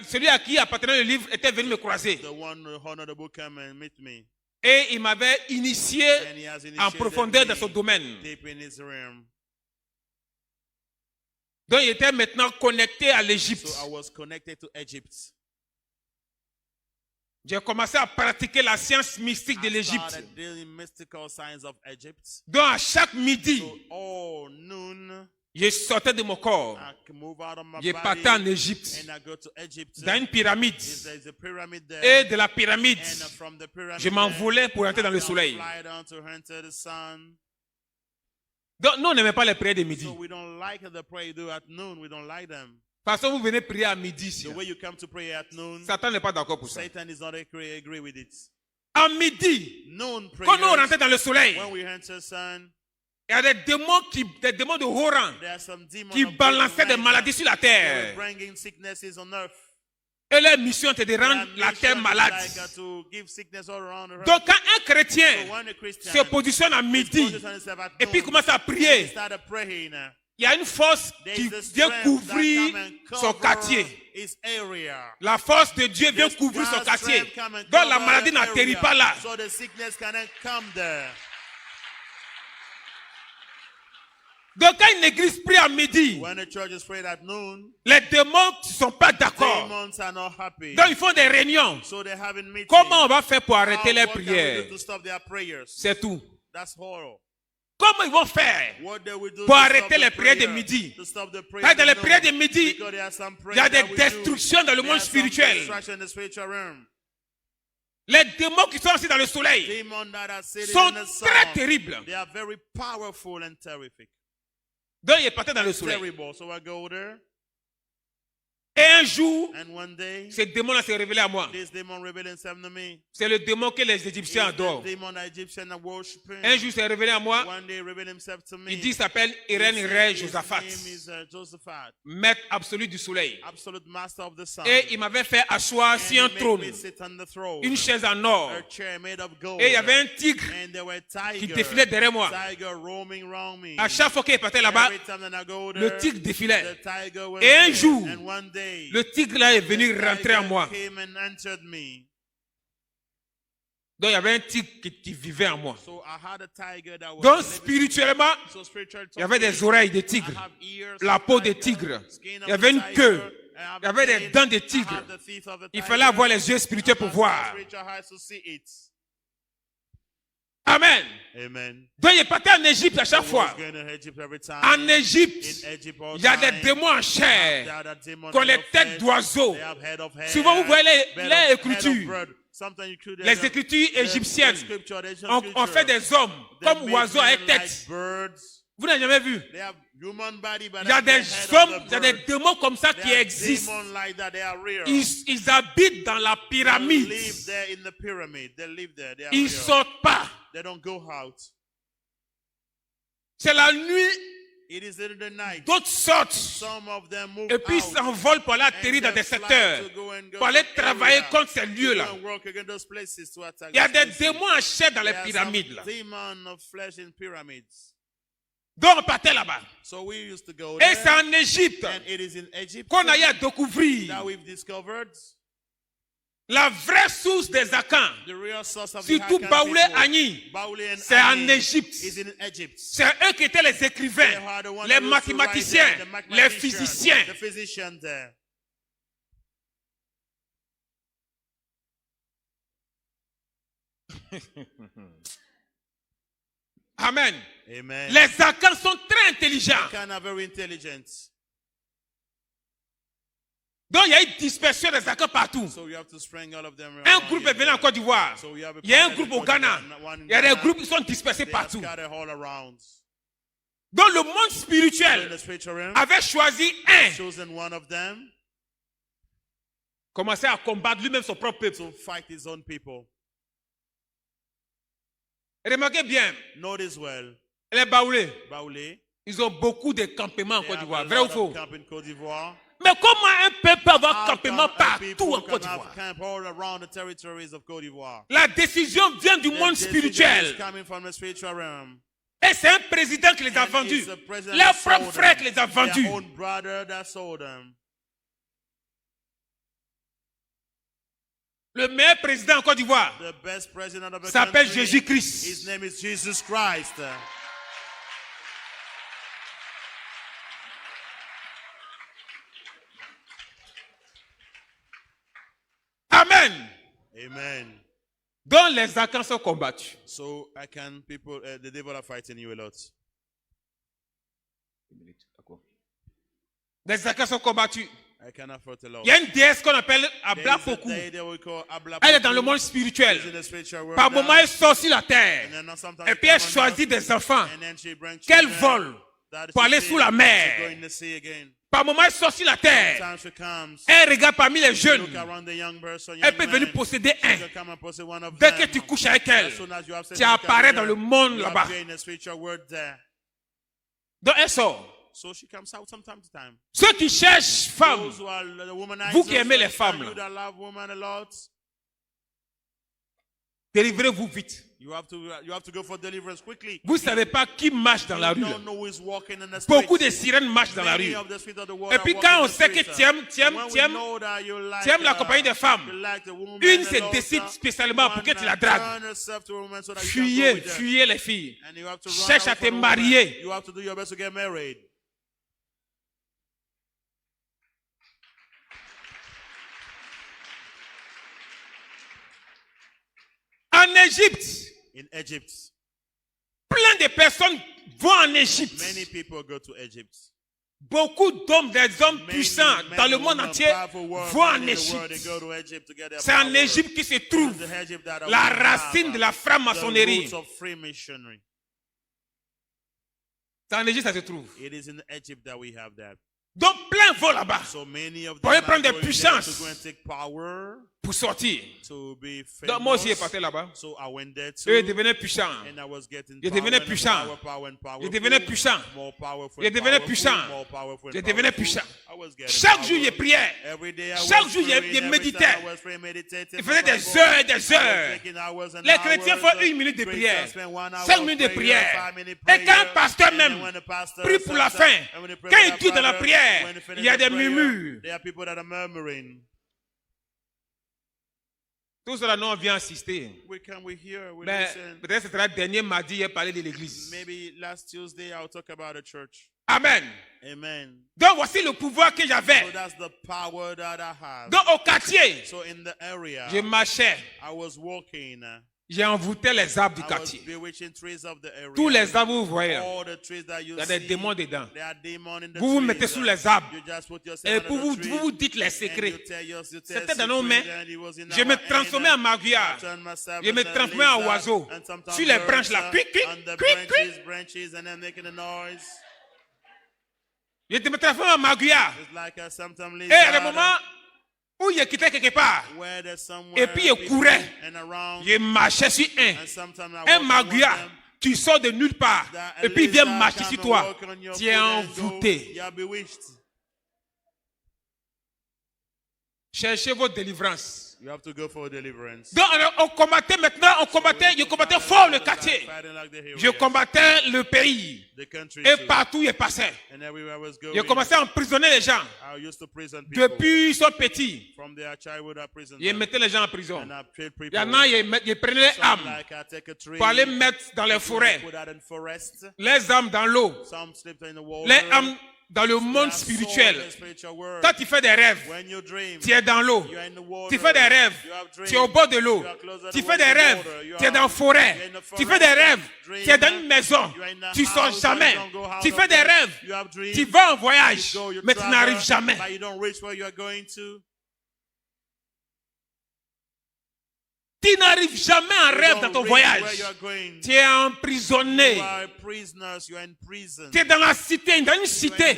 celui à qui appartenait le livre était venu me croiser. The one who honored the book came and meet me. Et il m'avait initié And he has initiated en profondeur me dans ce domaine. deep in his realm. Donc, il était maintenant connecté à l'Égypte. So I was connected to Egypt. J'ai commencé à pratiquer la science mystique de I l'Égypte. started dealing mystical signs of Egypt. Donc, à chaque midi, So all noon, je sortais de mon corps. I can move out of my Je body partais en Égypte, and I go to Egypt. dans une pyramide. There's a pyramid there. Et de la pyramide, And from the pyramid je m'envolais pour entrer dans le soleil. fly down to enter the sun. Donc, nous, on n'aimait pas les prières de midi. So we don't like the prayer you do at noon. We don't like them. Parce que vous venez prier à midi ici. The way you come to pray at noon, Satan n'est pas d'accord pour ça. Satan is not agree with it. À midi, Noon quand nous prayers, rentrons dans le soleil, when we enter sun, il y a des démons de haut rang there are some demons qui of balançaient des great maladies sur la rank that terre. are bringing sicknesses on earth. Et leur mission était de rendre Their la terre mission is malade. like, to give sickness all around the earth. Donc, quand un chrétien So when a Christian se positionne à midi positions himself at et puis noon, commence à and he prier, started praying, il y a une force there qui is a vient strength couvrir that come and son cover quartier. his area. La force de Dieu vient This couvrir son God's quartier. strength come and Donc, la cover maladie the n'atterrit area, pas là. So the sickness cannot come there. Donc, quand une église prie à midi, When the church is praying at noon, les démons ne sont pas d'accord. demons are not happy. Donc, ils font des réunions. So they have a meeting. Comment on va faire pour arrêter les What can we prières? do to stop their prayers? C'est tout. That's horror. Comment ils vont faire What they will do pour to arrêter stop les the prières de prayer, midi? to stop the prayer Parce que dans les at noon. prières de midi, Because there are some il y a prayers des that we do. destructions dans le There monde are some spirituel. destruction in the spiritual realm. Les démons qui sont assis dans le soleil Demons that are sitting sont in the sun, très terribles. they are very powerful and terrific. Donc, ils partaient dans le soleil. Terrible. So I go there, Et un jour, and one day, ce démon-là s'est révélé à moi. this demon revealed himself to me. C'est le démon que les Égyptiens It's the adorent. demon the Egyptians are worshiping. Un jour, il s'est révélé à moi. One day revealed himself to me. Il dit, il s'appelle Irène His Ray name Josaphat, is Josaphat, maître absolu du soleil. absolute master of the sun. Et il m'avait fait asseoir And sur un he made trône, me sit on the throne. une chaise en or. A chair made of gold. Et il y avait un tigre And there were qui tigers, défilait derrière moi. tiger roaming around me. À chaque fois qu'il partait là-bas, Every time that I go there, le tigre défilait. the tiger was Et un there. jour, And one day, le tigre là est venu the rentrer en tiger moi. came and entered me. Donc il y avait un tigre qui vivait en moi. So I had a tiger that was Donc living. spirituellement, So spiritual il y avait des talking, oreilles de I tigre, have ears la of peau de tiger, tigre, skin of il y avait the une tiger, queue, I have il y avait des tail, dents de I tigre. have the teeth of the Il tiger. fallait avoir les yeux spirituels pour I must voir. have spiritual eyes to see it. Amen. Amen. Donc il partait en Égypte à chaque I fois. was going to Egypt every time. En Égypte, In Egypt all il y a des time. démons en There chair, are demons qui ont head les of têtes head. d'oiseaux. They have head of hair, Souvent, vous voyez head les of- head of écritures. bird. Sometimes you could- Les écritures égyptiennes. The scripture, the Asian On scripture. fait des hommes They comme make oiseaux à men tête. like birds. Vous n'avez jamais vu? They have human body, but Il y a that's the des head of hommes, the il y a des bird. démons comme ça qui There are existent. demons like that. They are real. Ils habitent dans la They pyramide. live there in the pyramid. They live there. They are Ils ne real. sortent pas. They don't go out. C'est la nuit, It is in the night. d'autres sortent. Some of them move Et puis ils out. s'envolent pour aller atterrir dans des secteurs, pour aller travailler contre ces lieux-là. Il y a des démons en chair dans les pyramides là. Demon of flesh in pyramids. Donc on partait là-bas. So we used to go Et c'est there. en Égypte And it is in Egypt qu'on a eu à découvrir that we've discovered la vraie source des Akans. the real source of Surtout the Akan Baoulé people. Agni. Baoulé and C'est en Agni Égypte. is in Egypt. C'est eux qui étaient les écrivains, They are the ones les who used to write mathématiciens, there, the les mathematicians, physiciens. The physicians there. Amen. Amen. Les Akans sont très intelligents. Akan are very intelligent. Donc il y a une dispersion des accords partout. Un groupe est venu en Côte d'Ivoire. Il y a un groupe au Ghana. Il y a des groupes qui sont dispersés partout. Donc le monde spirituel avait choisi un. Commencer à combattre lui-même son propre peuple. Remarquez bien. Les Baoulés. Ils ont beaucoup de campements en Côte d'Ivoire. Vrai ou faux? Mais comment un peuple peut avoir campement partout en Côte d'Ivoire? La décision vient du monde spirituel. Et c'est un président qui les a vendus. Leur propre frère qui les a vendus. Le meilleur président en Côte d'Ivoire s'appelle Jésus-Christ. Amen. Amen. Donc les accords sont combattus. So the devil are fighting you a lot. Les accords sont combattus. I can afford a lot. Il y a une déesse qu'on appelle Ablapoku. Elle est dans le monde spirituel. Par moment, elle sort sur la terre. Et puis elle choisit des enfants qu'elle vole pour aller sous la mer. Par moment, elle sort sur la terre. Elle regarde parmi les jeunes. Elle peut venir posséder un. Dès que tu couches avec elle, tu apparais dans le monde là-bas. Donc elle sort. So she comes out from time to time. Ceux qui cherchent femmes, vous qui aimez les femmes, délivrez-vous vite. You have to go for deliverance quickly. Vous ne savez pas qui marche dans la rue. Beaucoup de sirènes marchent dans la rue. Et puis quand on sait que tu aimes la compagnie des femmes, une se décide spécialement pour que tu la dragues. Fuyez les filles. Cherche à te marier. En Égypte, plein de personnes vont en Égypte. Beaucoup d'hommes, des hommes puissants dans le monde entier vont en Égypte. C'est en Égypte que se trouve la racine de la franc-maçonnerie. C'est en Égypte que ça se trouve. Donc plein vont là-bas pour aller prendre des puissances pour sortir. Donc moi aussi, je partais là-bas. Eux devenaient puissants. Ils devenaient puissants. Ils devenaient puissants. Ils devenaient puissants. Ils devenaient puissants. Chaque jour, il priait. Chaque jour, il méditait. Il faisait des heures et des heures. Les chrétiens font 1 minute de prière, 5 minutes de prière. Et quand un pasteur même prie pour la fin, quand il dit dans la prière, il y a des murmures. Tout cela, nous, on vient assister. Mais peut-être que ce sera le dernier mardi, j'ai parlé de l'église. Amen. Donc voici le pouvoir que j'avais. Donc au quartier, je marchais. J'ai envoûté les arbres du quartier. Tous les arbres, vous voyez, il y a des démons dedans. Vous vous mettez sous les arbres. Et vous vous dites les secrets. C'était dans nos mains. Je me transformais en maguillard. Je me transformais en oiseau. Sur les branches là. Quick, quick, quick, quick. Je me transformais en maguillard. Et à un moment où il quittait quelque part, et puis il courait, il marchait sur un maguillard, tu sors de nulle part, et puis il vient marcher sur toi, tu es envoûté. Cherchez votre délivrance. You have to go for deliverance. Donc on combattait maintenant, je combattais fort le quartier. Je combattais le pays. Et partout il passait. Je commençais à emprisonner les gens. Depuis ils sont petits. Je mettais les gens en prison. Il y en a, je prenais les âmes pour aller mettre dans les forêts. Les âmes dans l'eau. Les âmes dans le monde spirituel. Quand tu fais des rêves, tu es dans l'eau. Tu fais des rêves, tu es au bord de l'eau. Tu fais des rêves, tu es dans la forêt. Tu fais des rêves, tu es dans une maison. Tu ne sors jamais. Tu fais des rêves, tu vas en voyage, mais tu n'arrives jamais. Tu n'arrives jamais en rêve dans ton voyage. Tu es emprisonné. Tu es dans la cité, dans une cité.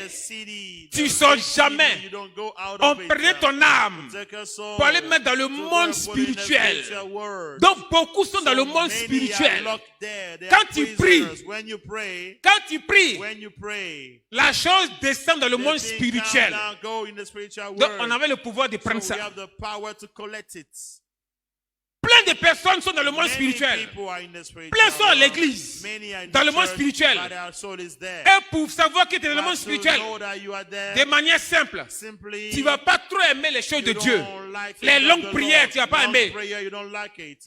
Tu ne sors jamais. On prenait ton âme pour aller mettre dans le monde spirituel. Donc beaucoup sont dans le monde spirituel. Quand tu pries, la chose descend dans le monde spirituel. Donc on avait le pouvoir de prendre ça. Plein de personnes sont dans le monde spirituel. Plein sont à l'église, dans le monde spirituel. Et pour savoir que tu es dans le monde spirituel, de manière simple, tu ne vas pas trop aimer les choses de Dieu. Les longues prières, tu ne vas pas aimer.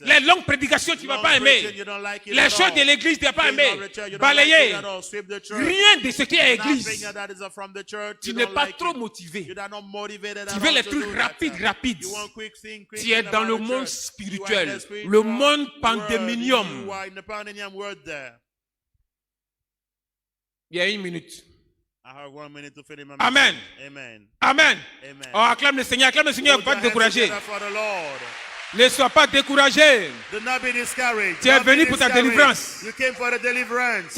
Les longues prédications, tu ne vas pas aimer. Les choses de l'église, tu ne vas pas aimer. Balayer. Rien de ce qui est église. Tu n'es pas trop motivé. Tu veux les trucs rapides. Tu es dans le monde spirituel. Le monde pandéminium. Il y a 1 minute. Amen. Amen. Oh, acclame le Seigneur, va te décourager. Ne sois pas découragé. Tu es venu pour ta délivrance. Tu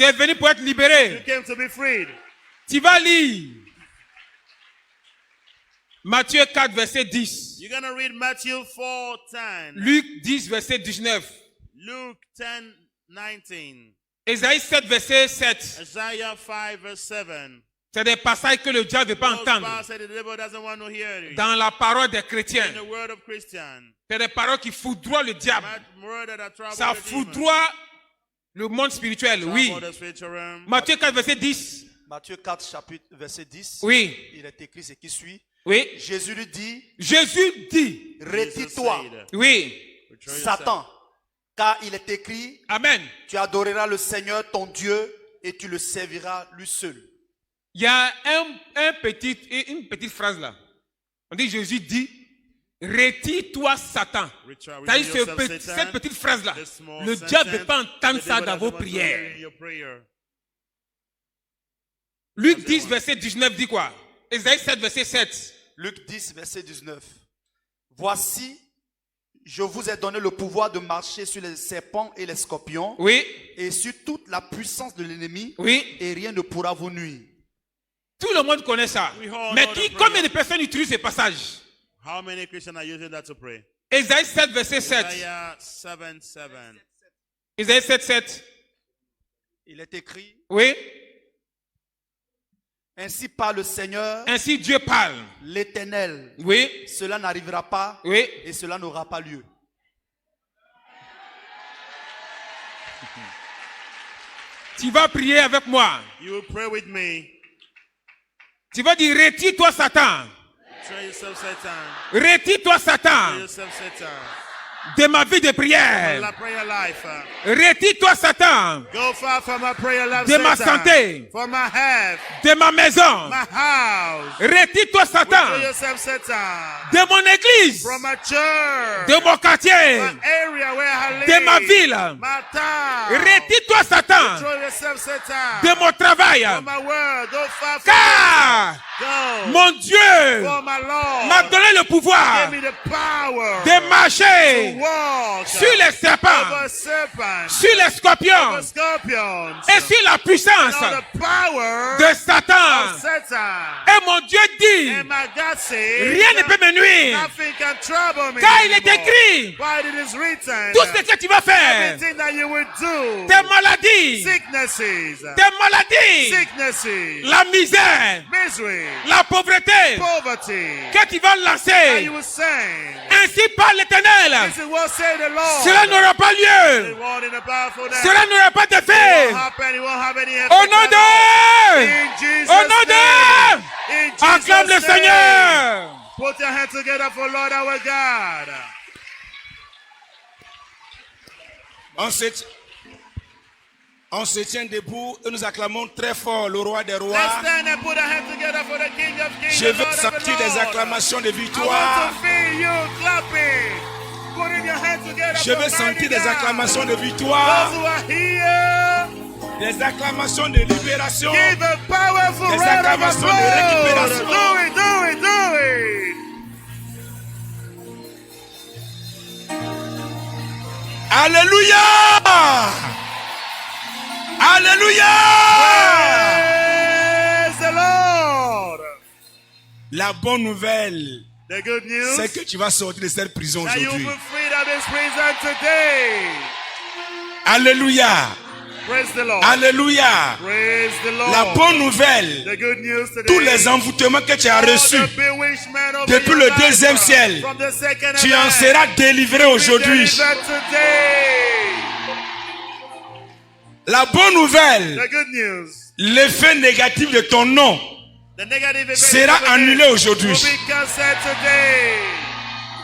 es venu pour être libéré. Tu vas lire Matthieu 4, verset 10. You're going to read Matthew 4:10. Luc 10, verset 19. Luke 10:19. Ésaïe 7, verset 7. Isaiah 5, verse 7. C'est des passages que le diable ne veut pas entendre. Dans la parole des chrétiens. C'est des paroles qui foudroient le diable. Ça foudroie le monde spirituel, oui. Matthieu 4, verset 10. Matthieu 4, chapitre, verset 10. Oui. Il est écrit ce qui suit. Oui. Jésus lui dit. Retire-toi. Oui. Satan. Car il est écrit. Amen. Tu adoreras le Seigneur ton Dieu et tu le serviras lui seul. Il y a une petite phrase là. On dit Jésus dit, retire-toi Satan. C'est-à-dire cette petite phrase là. Le diable ne veut pas entendre ça dans vos prières. Luc 10, verset 19 dit quoi? Ésaïe 7, verset 7. Luc 10, verset 19. Voici, je vous ai donné le pouvoir de marcher sur les serpents et les scorpions. Oui. Et sur toute la puissance de l'ennemi. Oui. Et rien ne pourra vous nuire. Tout le monde connaît ça. Mais combien de personnes utilisent ce passage? How many Christians are using that to pray? Ésaïe 7, verset 7. Ésaïe 7, 7. Il est écrit. Oui. Ainsi parle le Seigneur. Ainsi Dieu parle. L'Éternel. Oui. Cela n'arrivera pas. Oui. Et cela n'aura pas lieu. Tu vas prier avec moi. You will pray with me. Tu vas dire, retire-toi Satan. Retire-toi Satan. De ma vie de prière. Retire-toi Satan. De ma santé. De ma maison. Retire-toi Satan. De mon église. De mon quartier. De ma ville. Retire-toi Satan. De mon travail. Car mon Dieu m'a donné le pouvoir de marcher sur les serpents, sur les scorpions et sur la puissance de Satan. Et mon Dieu dit, rien ne peut me nuire, car il est écrit, tout ce que tu vas faire, tes maladies, la misère, la pauvreté, que tu vas lancer, ainsi parle l'Éternel. Cela n'aura pas lieu. Cela n'aura pas d'effet. Au nom de. Au nom de. Acclame le Seigneur. Put your hands together for Lord our God. On se tient debout et nous acclamons très fort le roi des rois. Let's stand and put our hands together for the King of Kings. Je veux sentir des acclamations de victoire. Je veux sentir des acclamations de victoire. Des acclamations de libération. Des acclamations de récupération. Do it. Alléluia! Alléluia! Praise the Lord. La bonne nouvelle, The good news, c'est que tu vas sortir de cette prison that you will aujourd'hui. be freed of this prison today. Alléluia! Praise the Lord. Alléluia! Praise the Lord. La bonne nouvelle, The good news today, tous les envoûtements que tu as all reçus the bewitchment over depuis your le life, deuxième ciel, from the second tu en heaven, seras délivré aujourd'hui. delivered today. La bonne nouvelle, The good news, l'effet négatif de ton nom the negative effect sera of the annulé day aujourd'hui. will be cancelled today.